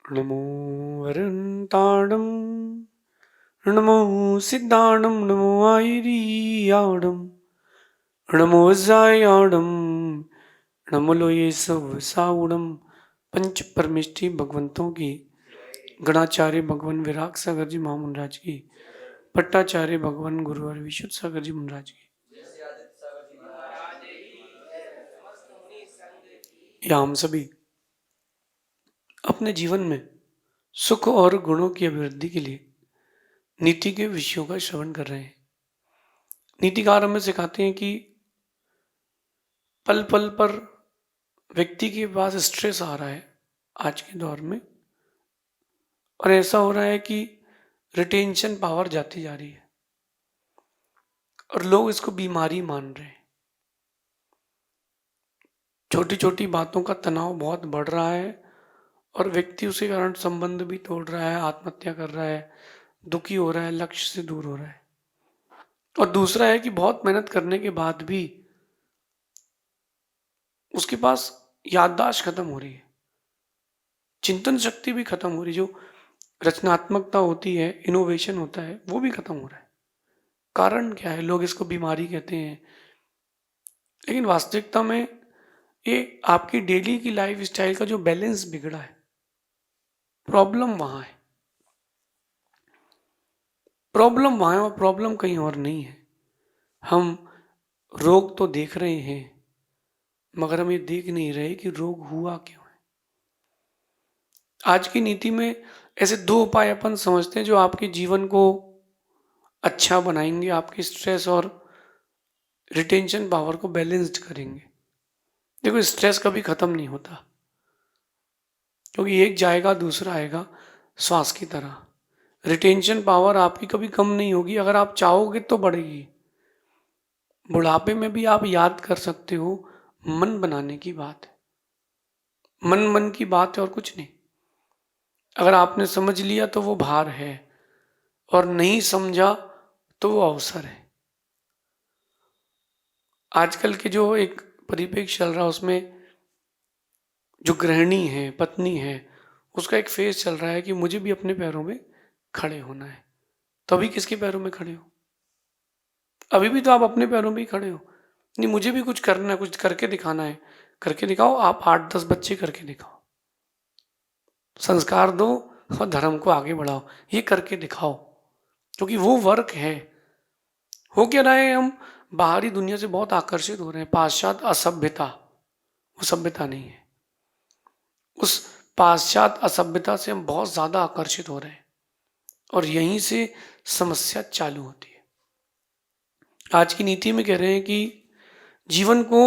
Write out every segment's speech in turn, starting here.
नमो वरन्ताणं नमो सिद्धाणं नमो आयर्याणं नमो वज्रायाणं नमो लोये सब साउणम। पंच परमेष्टि भगवंतों की, गणाचार्य भगवान विराग सागर जी महामुंडराज की, पट्टाचार्य भगवान गुरुवर विशुद्ध सागर जी महाराज की, या हम सभी अपने जीवन में सुख और गुणों की अभिवृद्धि के लिए नीति के विषयों का श्रवण कर रहे हैं। नीतिकार हमें सिखाते हैं कि पल पल पर व्यक्ति के पास स्ट्रेस आ रहा है आज के दौर में, और ऐसा हो रहा है कि रिटेंशन पावर जाती जा रही है और लोग इसको बीमारी मान रहे हैं। छोटी छोटी बातों का तनाव बहुत बढ़ रहा है और व्यक्ति उसी कारण संबंध भी तोड़ रहा है, आत्महत्या कर रहा है, दुखी हो रहा है, लक्ष्य से दूर हो रहा है। और दूसरा है कि बहुत मेहनत करने के बाद भी उसके पास याददाश्त खत्म हो रही है, चिंतन शक्ति भी खत्म हो रही है, जो रचनात्मकता होती है, इनोवेशन होता है, वो भी खत्म हो रहा है। कारण क्या है? लोग इसको बीमारी कहते हैं, लेकिन वास्तविकता में ये आपकी डेली की लाइफ स्टाइल का जो बैलेंस बिगड़ा है, प्रॉब्लम वहां है। प्रॉब्लम वहां है और प्रॉब्लम कहीं और नहीं है। हम रोग तो देख रहे हैं मगर हम ये देख नहीं रहे कि रोग हुआ क्यों है। आज की नीति में ऐसे दो उपाय अपन समझते हैं जो आपके जीवन को अच्छा बनाएंगे, आपके स्ट्रेस और रिटेंशन पावर को बैलेंस्ड करेंगे। देखो, स्ट्रेस कभी खत्म नहीं होता, क्योंकि एक जाएगा दूसरा आएगा, श्वास की तरह। रिटेंशन पावर आपकी कभी कम नहीं होगी, अगर आप चाहोगे तो बढ़ेगी। बुढ़ापे में भी आप याद कर सकते हो, मन बनाने की बात है। मन मन की बात है और कुछ नहीं। अगर आपने समझ लिया तो वो भार है, और नहीं समझा तो वो अवसर है। आजकल के जो एक परिप्रेक्ष्य चल रहा है उसमें जो गृहिणी है, पत्नी है, उसका एक फेज चल रहा है कि मुझे भी अपने पैरों में खड़े होना है। तो अभी किसके पैरों में खड़े हो? अभी भी तो आप अपने पैरों में ही खड़े हो। नहीं, मुझे भी कुछ करना है, कुछ करके दिखाना है। करके दिखाओ, आप 8-10 बच्चे करके दिखाओ, संस्कार दो और धर्म को आगे बढ़ाओ। ये करके दिखाओ, क्योंकि वो वर्क है। हो क्या रहा है, हम बाहरी दुनिया से बहुत आकर्षित हो रहे हैं। पाश्चात्य असभ्यता, वो सभ्यता नहीं है। उस पाश्चात्य असभ्यता से हम बहुत ज्यादा आकर्षित हो रहे हैं और यहीं से समस्या चालू होती है। आज की नीति में कह रहे हैं कि जीवन को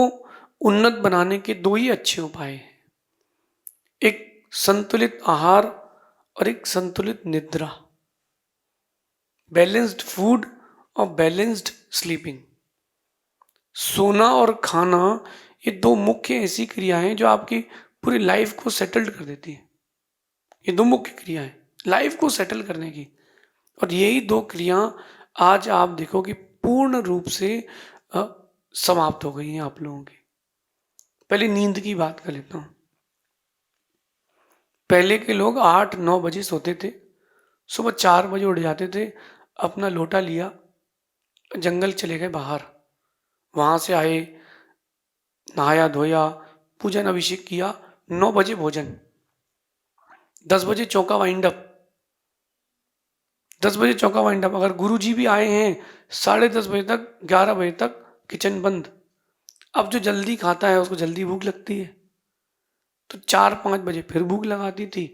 उन्नत बनाने के दो ही अच्छे उपाय हैं, एक संतुलित आहार और एक संतुलित निद्रा। बैलेंस्ड फूड और बैलेंस्ड स्लीपिंग। सोना और खाना, ये दो मुख्य ऐसी क्रियाएं जो आपकी पूरी लाइफ को सेटल्ड कर देती है। ये दो मुख्य क्रियाएं लाइफ को सेटल करने की, और यही दो क्रिया आज आप देखो कि पूर्ण रूप से समाप्त हो गई हैं आप लोगों की। पहले नींद की बात कर लेता हूं। पहले के लोग 8-9 बजे सोते थे, सुबह 4 बजे उठ जाते थे, अपना लोटा लिया, जंगल चले गए बाहर, वहां से आए, नहाया धोया, पूजन अभिषेक किया, 9 बजे भोजन, 10 बजे चौका वाइंड अप। 10 बजे चौका वाइंड अप। अगर गुरु जी भी आए हैं, 10:30 बजे तक, 11 बजे तक किचन बंद। अब जो जल्दी खाता है उसको जल्दी भूख लगती है, तो 4-5 बजे फिर भूख लगाती थी।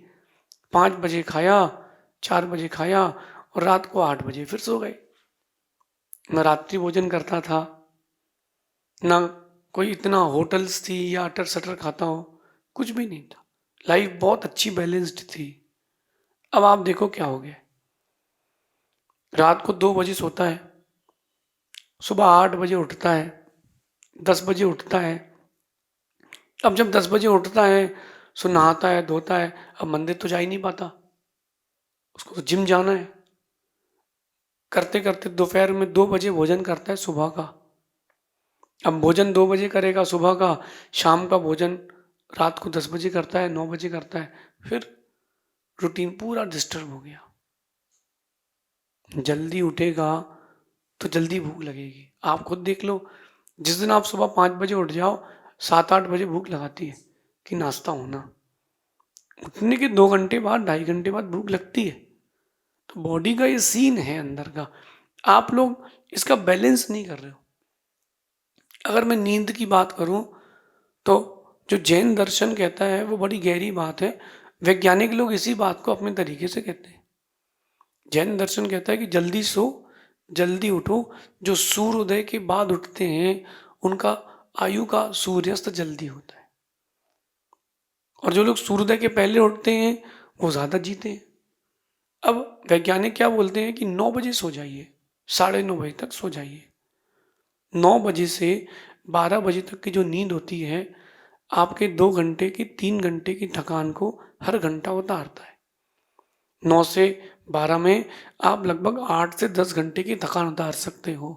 5 बजे खाया, 4 बजे खाया, और रात को 8 बजे फिर सो गए। न रात्रि भोजन करता था, ना कोई इतना होटल्स थी या अटर सटर खाता हो, कुछ भी नहीं था। लाइफ बहुत अच्छी बैलेंस्ड थी। अब आप देखो क्या हो गया। रात को 2 बजे सोता है, सुबह 8 बजे उठता है, 10 बजे उठता है। अब जब 10 बजे उठता है, सो नहाता है, धोता है, अब मंदिर तो जा ही नहीं पाता, उसको तो जिम जाना है। करते करते दोपहर में 2 बजे भोजन करता है सुबह का। अब भोजन 2 बजे करेगा सुबह का, शाम का भोजन रात को 10 बजे करता है, 9 बजे करता है। फिर रूटीन पूरा डिस्टर्ब हो गया। जल्दी उठेगा तो जल्दी भूख लगेगी। आप खुद देख लो, जिस दिन आप सुबह 5 बजे उठ जाओ, 7-8 बजे भूख लगाती है कि नाश्ता होना। उठने के 2 घंटे बाद, 2.5 घंटे बाद भूख लगती है। तो बॉडी का ये सीन है अंदर का, आप लोग इसका बैलेंस नहीं कर रहे हो। अगर मैं नींद की बात करूं तो जो जैन दर्शन कहता है वो बड़ी गहरी बात है। वैज्ञानिक लोग इसी बात को अपने तरीके से कहते हैं। जैन दर्शन कहता है कि जल्दी सो, जल्दी उठो। जो सूर्योदय के बाद उठते हैं उनका आयु का सूर्यास्त जल्दी होता है, और जो लोग सूर्योदय के पहले उठते हैं वो ज्यादा जीते हैं। अब वैज्ञानिक क्या बोलते हैं कि 9 बजे सो जाइए, 9:30 बजे तक सो जाइए। 9 बजे से 12 बजे तक की जो नींद होती है आपके 2 घंटे की, 3 घंटे की थकान को हर घंटा उतारता है। 9 से 12 में आप लगभग 8 से 10 घंटे की थकान उतार सकते हो।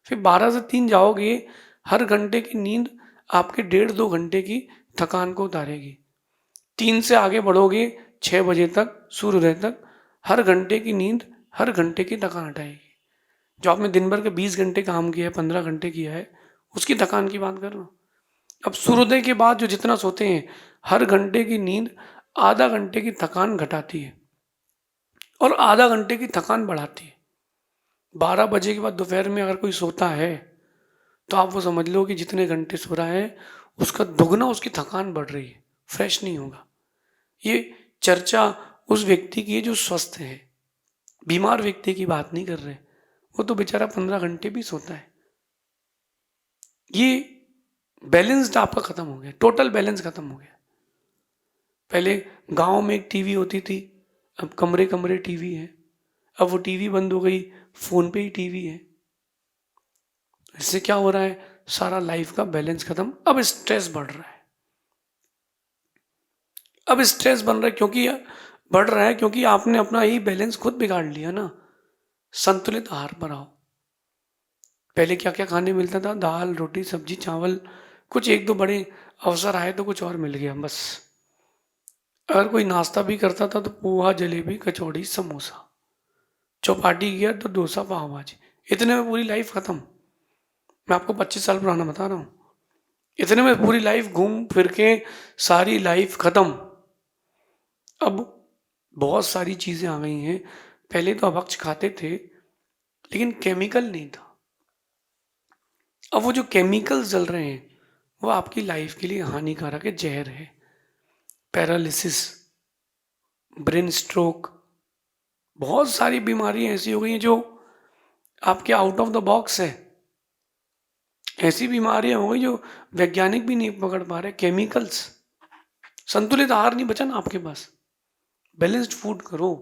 फिर 12 से 3 जाओगे, हर घंटे की नींद आपके 1.5-2 घंटे की थकान को उतारेगी। 3 से आगे बढ़ोगे, 6 बजे तक, सूर्योदय तक, हर घंटे की नींद हर घंटे की थकान हटाएगी। जो आपने दिन भर के 20 घंटे काम किया है, 15 घंटे किया है, उसकी थकान की बात कर रहा हूँ। अब सूर्योदय के बाद जो जितना सोते हैं, हर घंटे की नींद आधा घंटे की थकान घटाती है और आधा घंटे की थकान बढ़ाती है। 12 बजे के बाद दोपहर में अगर कोई सोता है तो आप वो समझ लो कि जितने घंटे सो रहा है उसका दुगना उसकी थकान बढ़ रही है, फ्रेश नहीं होगा। ये चर्चा उस व्यक्ति की है जो स्वस्थ है, बीमार व्यक्ति की बात नहीं कर रहे। वो तो बेचारा 15 घंटे भी सोता है। ये बैलेंस्ड आपका खत्म हो गया, टोटल बैलेंस खत्म हो गया। पहले गांव में एक टीवी होती थी, अब कमरे कमरे टीवी है। अब वो टीवी बंद हो गई, फोन पे ही टीवी है। इससे क्या हो रहा है, सारा लाइफ का बैलेंस खत्म। अब स्ट्रेस बढ़ रहा है। अब स्ट्रेस बन रहा है क्योंकि बढ़ रहा है क्योंकि आपने अपना ही बैलेंस खुद बिगाड़ लिया ना। संतुलित आहार पर आओ। पहले क्या क्या खाने मिलता था, दाल रोटी सब्जी चावल, कुछ एक दो बड़े अवसर आए तो कुछ और मिल गया बस। अगर कोई नाश्ता भी करता था तो पोहा जलेबी कचौड़ी समोसा, चौपाटी गया तो डोसा पाव भाजी। इतने में पूरी लाइफ खत्म। मैं आपको 25 साल पुराना बता रहा हूँ। इतने में पूरी लाइफ घूम फिर के सारी लाइफ खत्म। अब बहुत सारी चीजें आ गई हैं। पहले तो अभक्ष खाते थे लेकिन केमिकल नहीं था। अब वो जो केमिकल्स जल रहे हैं वो आपकी लाइफ के लिए हानिकारक है, जहर है। पैरालिसिस, ब्रेन स्ट्रोक, बहुत सारी बीमारियां ऐसी हो गई हैं जो आपके आउट ऑफ द बॉक्स है। ऐसी बीमारियां हो गई जो वैज्ञानिक भी नहीं पकड़ पा रहे। केमिकल्स, संतुलित आहार नहीं बचा ना आपके पास। बैलेंस्ड फूड करो।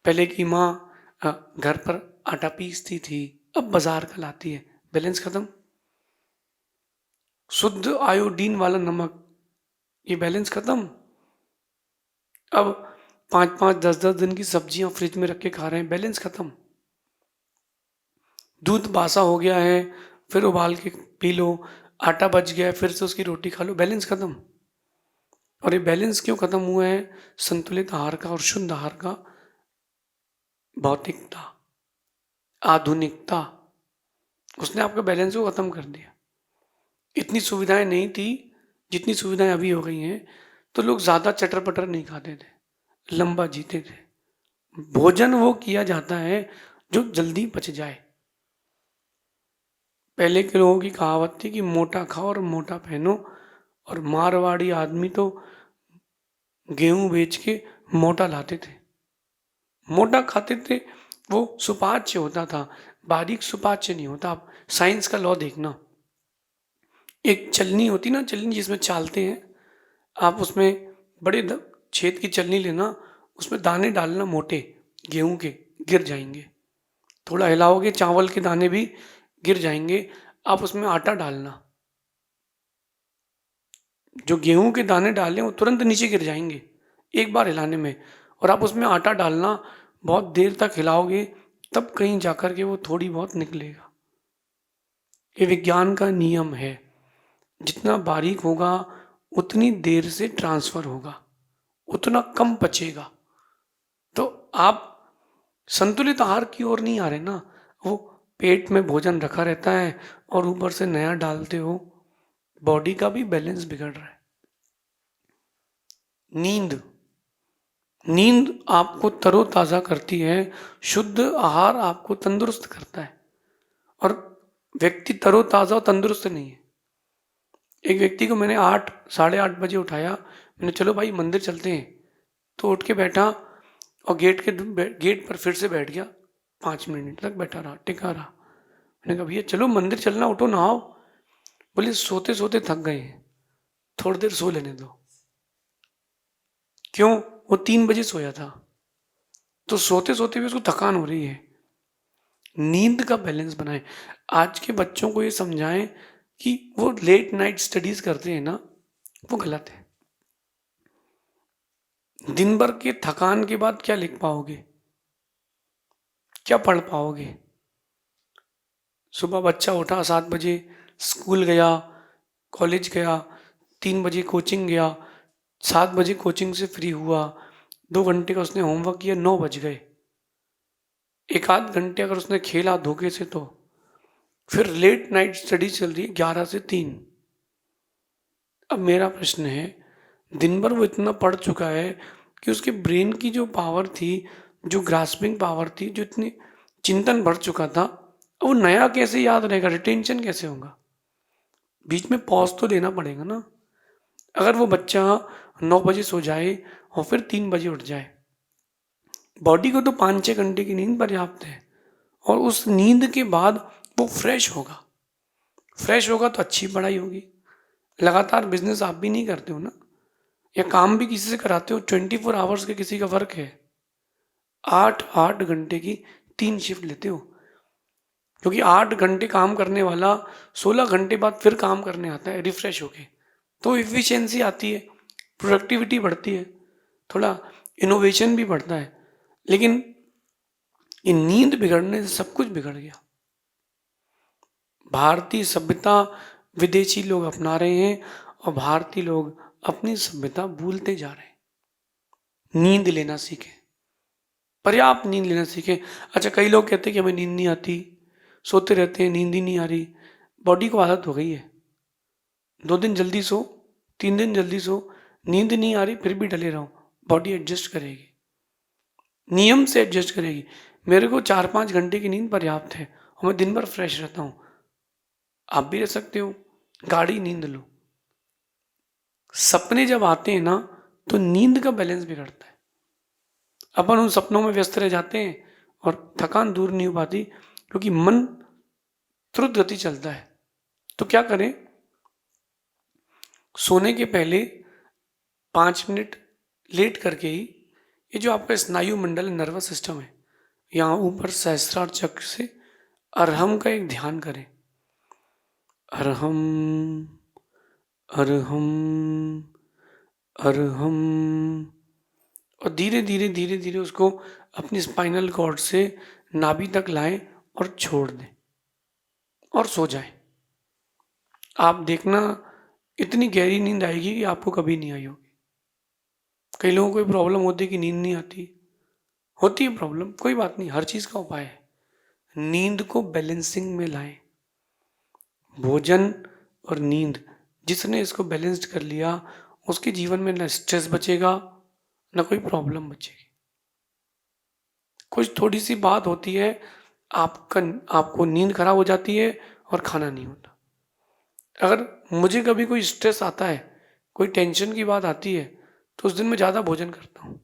पहले की माँ घर पर आटा पीसती थी, अब बाजार का लाती है, बैलेंस खत्म। शुद्ध आयोडीन वाला नमक, ये बैलेंस खत्म। अब 5-5 10-10 दिन की सब्जियां फ्रिज में रख के खा रहे हैं, बैलेंस खत्म। दूध बासा हो गया है, फिर उबाल के पी लो। आटा बच गया है, फिर से उसकी रोटी खा लो, बैलेंस खत्म। और ये बैलेंस क्यों खत्म हुआ है? संतुलित आहार का और शुद्ध आहार का। भौतिकता, आधुनिकता, उसने आपका बैलेंस को खत्म कर दिया। इतनी सुविधाएं नहीं थी जितनी सुविधाएं अभी हो गई हैं, तो लोग ज्यादा चटर पटर नहीं खाते थे, लंबा जीते थे। भोजन वो किया जाता है जो जल्दी पच जाए। पहले के लोगों की कहावत थी कि मोटा खाओ और मोटा पहनो, और मारवाड़ी आदमी तो गेहूं बेच के मोटा लाते थे, मोटा खाते थे। वो सुपाच्य होता था, बारीक सुपाच्य नहीं होता। आप साइंस का लॉ देखना, एक चलनी होती ना, चलनी जिसमें चालते हैं, आप उसमें बड़े छेद की चलनी लेना, उसमें दाने डालना मोटे गेहूं के, गिर जाएंगे। थोड़ा हिलाओगे चावल के दाने भी गिर जाएंगे। आप उसमें आटा डालना, जो गेहूं के दाने डाले वो तुरंत नीचे गिर जाएंगे एक बार हिलाने में। और आप उसमें आटा डालना, बहुत देर तक हिलाओगे तब कहीं जाकर के वो थोड़ी बहुत निकलेगा। ये विज्ञान का नियम है। जितना बारीक होगा उतनी देर से ट्रांसफर होगा, उतना कम पचेगा। तो आप संतुलित आहार की ओर नहीं आ रहे ना, वो पेट में भोजन रखा रहता है और ऊपर से नया डालते हो, बॉडी का भी बैलेंस बिगड़ रहा है। नींद, नींद आपको तरोताजा करती है, शुद्ध आहार आपको तंदुरुस्त करता है, और व्यक्ति तरोताजा और तंदुरुस्त नहीं है। एक व्यक्ति को मैंने 8, 8:30 बजे उठाया, मैंने चलो भाई मंदिर चलते हैं, तो उठ के बैठा और गेट पर फिर से बैठ गया, 5 मिनट तक बैठा रहा, टिका रहा। मैंने कहा भैया चलो मंदिर चलना, उठो नहाओ। बोले सोते सोते थक गए हैं, थोड़ी देर सो लेने दो। क्यों? वो 3 बजे सोया था, तो सोते सोते भी उसको थकान हो रही है। नींद का बैलेंस बनाएं। आज के बच्चों को ये समझाएं कि वो लेट नाइट स्टडीज करते हैं ना, वो गलत है। दिन भर के थकान के बाद क्या लिख पाओगे, क्या पढ़ पाओगे? सुबह बच्चा उठा 7 बजे, स्कूल गया, कॉलेज गया, 3 बजे कोचिंग गया, 7 बजे कोचिंग से फ्री हुआ, 2 घंटे का उसने होमवर्क किया, 9 बज गए। 1 आध घंटे अगर उसने खेला धोखे से, तो फिर लेट नाइट स्टडी चल रही है 11 से 3। अब मेरा प्रश्न है, दिन भर वो इतना पढ़ चुका है कि उसके ब्रेन की जो पावर थी, जो ग्रास्पिंग पावर थी, जो इतनी चिंतन बढ़ चुका था, वो नया कैसे याद रहेगा, रिटेंशन कैसे होगा? बीच में पॉज तो देना पड़ेगा ना। अगर वो बच्चा 9 बजे सो जाए और फिर 3 बजे उठ जाए, बॉडी को तो 5-6 घंटे की नींद पर्याप्त है, और उस नींद के बाद वो फ्रेश होगा। फ्रेश होगा तो अच्छी पढ़ाई होगी। लगातार बिजनेस आप भी नहीं करते हो ना, या काम भी किसी से कराते हो, 24 आवर्स के किसी का वर्क है, 8-8 घंटे की 3 शिफ्ट लेते हो, क्योंकि 8 घंटे काम करने वाला 16 घंटे बाद फिर काम करने आता है रिफ्रेश होके, तो इफिशियंसी आती है, प्रोडक्टिविटी बढ़ती है, थोड़ा इनोवेशन भी बढ़ता है। लेकिन ये नींद बिगड़ने से सब कुछ बिगड़ गया। भारतीय सभ्यता विदेशी लोग अपना रहे हैं, और भारतीय लोग अपनी सभ्यता भूलते जा रहे हैं। नींद लेना सीखें, पर्याप्त नींद लेना सीखें। अच्छा, कई लोग कहते हैं कि हमें नींद नहीं आती, सोते रहते हैं, नींद ही नहीं आ रही। बॉडी को आदत हो गई है, 2 दिन जल्दी सो, 3 दिन जल्दी सो, नींद नहीं आ रही फिर भी डले रहो, बॉडी एडजस्ट करेगी, नियम से एडजस्ट करेगी। मेरे को 4-5 घंटे की नींद पर्याप्त है और मैं दिन भर फ्रेश रहता हूँ। आप भी रह सकते हो, गाढ़ी नींद लो। सपने जब आते हैं ना, तो नींद का बैलेंस बिगड़ता है। अपन उन सपनों में व्यस्त रह जाते हैं और थकान दूर नहीं हो पाती, क्योंकि मन द्रुत गति चलता है। तो क्या करें? सोने के पहले 5 मिनट लेट करके ही, ये जो आपका स्नायु मंडल नर्वस सिस्टम है, यहाँ ऊपर सहस्त्रार चक्र से अरहम का एक ध्यान करें। अरहम, अरहम, अरहम, और धीरे धीरे धीरे धीरे उसको अपनी स्पाइनल कॉर्ड से नाभि तक लाएं और छोड़ दें और सो जाएं। आप देखना, इतनी गहरी नींद आएगी कि आपको कभी नहीं आई होगी। कई लोगों को प्रॉब्लम होती है कि नींद नहीं आती, होती है प्रॉब्लम, कोई बात नहीं, हर चीज का उपाय है। नींद को बैलेंसिंग में लाएं। भोजन और नींद, जिसने इसको बैलेंस्ड कर लिया, उसके जीवन में न स्ट्रेस बचेगा, न कोई प्रॉब्लम बचेगी। कुछ थोड़ी सी बात होती है, आपको नींद खराब हो जाती है और खाना नहीं होता। अगर मुझे कभी कोई स्ट्रेस आता है, कोई टेंशन की बात आती है, तो उस दिन मैं ज़्यादा भोजन करता हूँ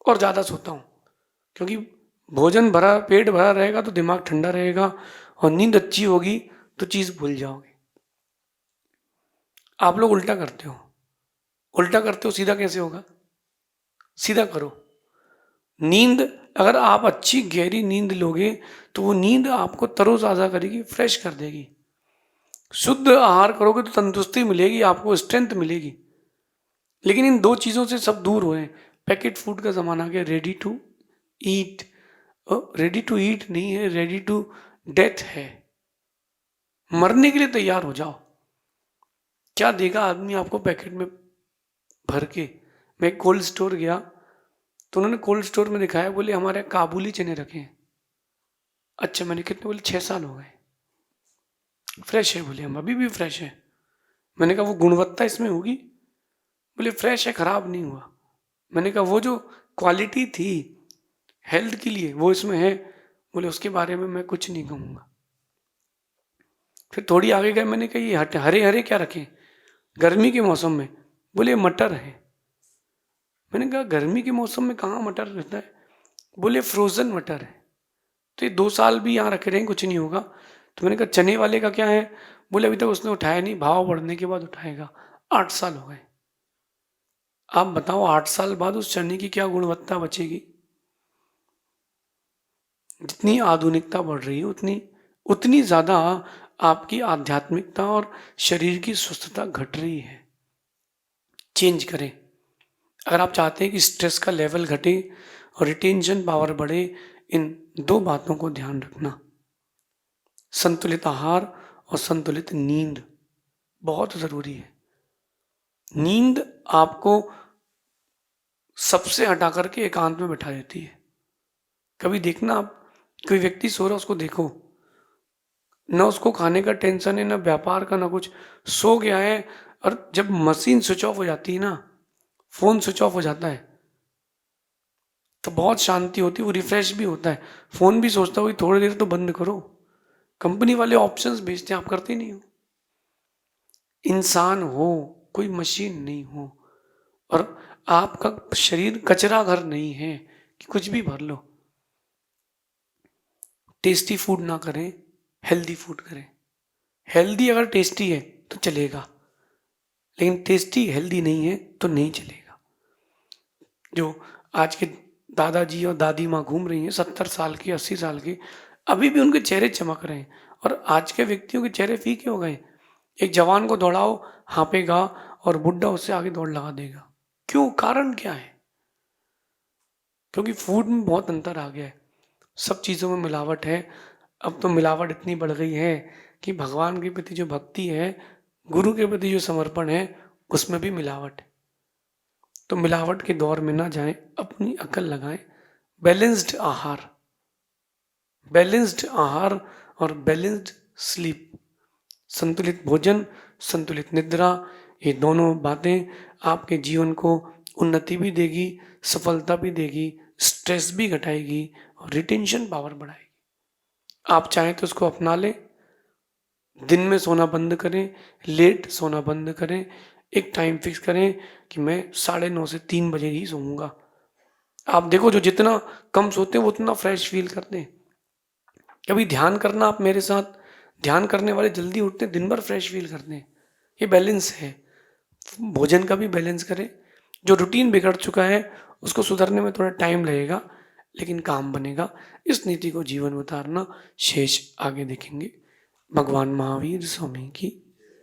और ज़्यादा सोता हूँ, क्योंकि भोजन भरा, पेट भरा रहेगा तो दिमाग ठंडा रहेगा, और नींद अच्छी होगी तो चीज़ भूल जाओगे। आप लोग उल्टा करते हो, उल्टा करते हो, सीधा कैसे होगा? सीधा करो। नींद, अगर आप अच्छी गहरी नींद लोगे तो वो नींद आपको तरोताजा करेगी, फ्रेश कर देगी। शुद्ध आहार करोगे तो तंदुरुस्ती मिलेगी, आपको स्ट्रेंथ मिलेगी। लेकिन इन दो चीज़ों से सब दूर हुए हैं। पैकेट फूड का ज़माना आ गया, ready to eat. Ready to eat नहीं है, रेडी टू डेथ है। मरने के लिए तैयार हो जाओ। क्या देगा आदमी आपको पैकेट में भर के? मैं एक कोल्ड स्टोर गया तो उन्होंने कोल्ड स्टोर में दिखाया, बोले हमारे यहाँ काबुली चने रखे हैं। अच्छा, मैंने कितने, बोले 6 साल हो गए, फ्रेश है। बोले हम अभी भी फ्रेश है। मैंने कहा वो गुणवत्ता इसमें होगी? बोले फ्रेश है, खराब नहीं हुआ। मैंने कहा वो जो क्वालिटी थी हेल्थ के लिए वो इसमें है? बोले उसके बारे में मैं कुछ नहीं कहूँगा। फिर थोड़ी आगे गए, मैंने कहा ये हरे हरे क्या रखे गर्मी के मौसम में? बोले मटर है। मैंने कहा गर्मी के मौसम में कहाँ मटर रहता है? बोले फ्रोजन मटर है। तो ये 2 साल भी यहाँ रखे रहें कुछ नहीं होगा। तो मैंने कहा चने वाले का क्या है? बोले अभी तक उसने उठाया नहीं, भाव बढ़ने के बाद उठाएगा। 8 साल हो गए। आप बताओ 8 साल बाद उस चने की क्या गुणवत्ता बचेगी? जितनी आधुनिकता बढ़ रही है उतनी उतनी ज्यादा आपकी आध्यात्मिकता और शरीर की स्वस्थता घट रही है। चेंज करें। अगर आप चाहते हैं कि स्ट्रेस का लेवल घटे और रिटेंशन पावर बढ़े, इन 2 बातों को ध्यान रखना। संतुलित आहार और संतुलित नींद बहुत जरूरी है। नींद आपको सबसे हटा करके एकांत में बैठा देती है। कभी देखना, आप कोई व्यक्ति सो रहा उसको देखो, ना उसको खाने का टेंशन है, ना व्यापार का, ना कुछ, सो गया है। और जब मशीन स्विच ऑफ हो जाती है ना, फोन स्विच ऑफ हो जाता है, तो बहुत शांति होती है, वो रिफ्रेश भी होता है। फोन भी सोचता हो कि थोड़ी देर तो बंद करो। कंपनी वाले ऑप्शंस भेजते हैं, आप करते नहीं हो। इंसान हो, कोई मशीन नहीं हो। और आपका शरीर कचरा घर नहीं है कि कुछ भी भर लो। टेस्टी फूड ना करें, हेल्दी फूड करें। हेल्दी अगर टेस्टी है तो चलेगा, लेकिन टेस्टी हेल्दी नहीं है तो नहीं चलेगा। जो आज के दादाजी और दादी माँ घूम रही हैं 70 साल की, 80 साल की, अभी भी उनके चेहरे चमक रहे हैं। और आज के व्यक्तियों के चेहरे फीके हो गए। एक जवान को दौड़ाओ, हाँपेगा, और बुढ़ा उससे आगे दौड़ लगा देगा। क्यों? कारण क्या है? क्योंकि फूड में बहुत अंतर आ गया है, सब चीज़ों में मिलावट है। अब तो मिलावट इतनी बढ़ गई है कि भगवान के प्रति जो भक्ति है, गुरु के प्रति जो समर्पण है, उसमें भी मिलावट है। तो मिलावट के दौर में ना जाएं, अपनी अकल लगाएं। बैलेंस्ड आहार, बैलेंस्ड आहार और बैलेंस्ड स्लीप, संतुलित भोजन, संतुलित निद्रा, ये दोनों बातें आपके जीवन को उन्नति भी देगी, सफलता भी देगी, स्ट्रेस भी घटाएगी और रिटेंशन पावर बढ़ाएगी। आप चाहें तो उसको अपना लें। दिन में सोना बंद करें, लेट सोना बंद करें। एक टाइम फिक्स करें कि मैं 9:30 से 3 बजे ही सोऊंगा। आप देखो जो जितना कम सोते हैं वो उतना फ्रेश फील करते हैं। कभी ध्यान करना आप मेरे साथ, ध्यान करने वाले जल्दी उठते हैं, दिन भर फ्रेश फील करते हैं। ये बैलेंस है। भोजन का भी बैलेंस करें। जो रूटीन बिगड़ चुका है उसको सुधरने में थोड़ा टाइम लगेगा, लेकिन काम बनेगा। इस नीति को जीवन में उतारना। शेष आगे देखेंगे। भगवान महावीर स्वामी की